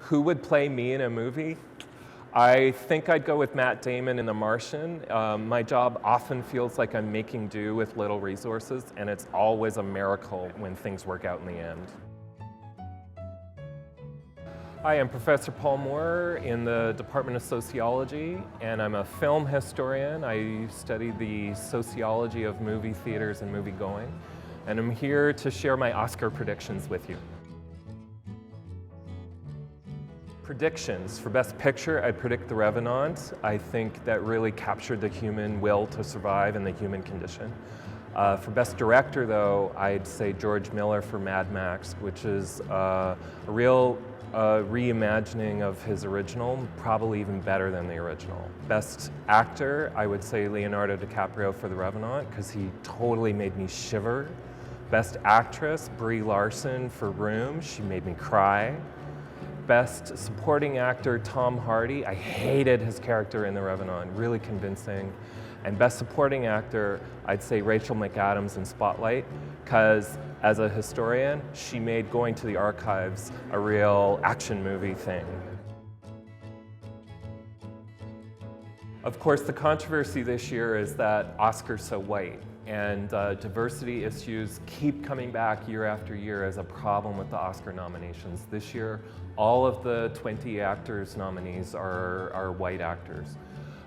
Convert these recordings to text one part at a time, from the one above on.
Who would play me in a movie? I think I'd go with Matt Damon in The Martian. My job often feels like I'm making do with little resources, and it's always a miracle when things work out in the end. Hi, I'm Professor Paul Moore in the Department of Sociology, and I'm a film historian. I study the sociology of movie theaters and movie going, and I'm here to share my Oscar predictions with you. Predictions. For Best Picture, I'd predict The Revenant. I think that really captured the human will to survive and the human condition. For Best Director, though, I'd say George Miller for Mad Max, which is a real reimagining of his original, probably even better than the original. Best Actor, I would say Leonardo DiCaprio for The Revenant, because he totally made me shiver. Best Actress, Brie Larson for Room. She made me cry. Best Supporting Actor, Tom Hardy. I hated his character in The Revenant, really convincing. And Best Supporting Actor, I'd say Rachel McAdams in Spotlight, because as a historian, she made going to the archives a real action movie thing. Of course, the controversy this year is that Oscar's so white, and diversity issues keep coming back year after year as a problem with the Oscar nominations. This year, all of the 20 actors nominees are white actors.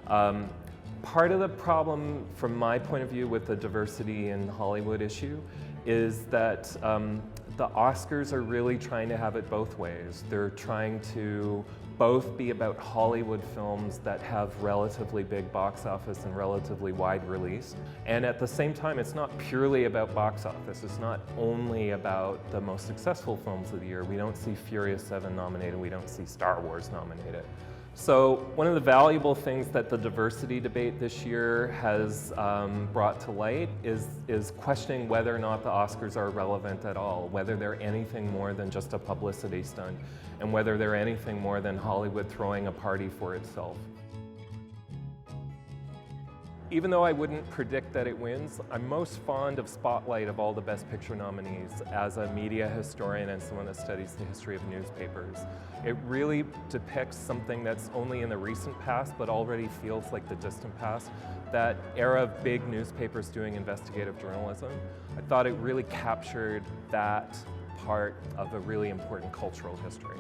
Part of the problem, from my point of view, with the diversity in Hollywood issue is that the Oscars are really trying to have it both ways. They're trying to both be about Hollywood films that have relatively big box office and relatively wide release. And at the same time, it's not purely about box office. It's not only about the most successful films of the year. We don't see Furious 7 nominated. We don't see Star Wars nominated. So one of the valuable things that the diversity debate this year has brought to light is questioning whether or not the Oscars are relevant at all, whether they're anything more than just a publicity stunt, and whether they're anything more than Hollywood throwing a party for itself. Even though I wouldn't predict that it wins, I'm most fond of Spotlight of all the Best Picture nominees as a media historian and someone that studies the history of newspapers. It really depicts something that's only in the recent past but already feels like the distant past, that era of big newspapers doing investigative journalism. I thought it really captured that part of a really important cultural history.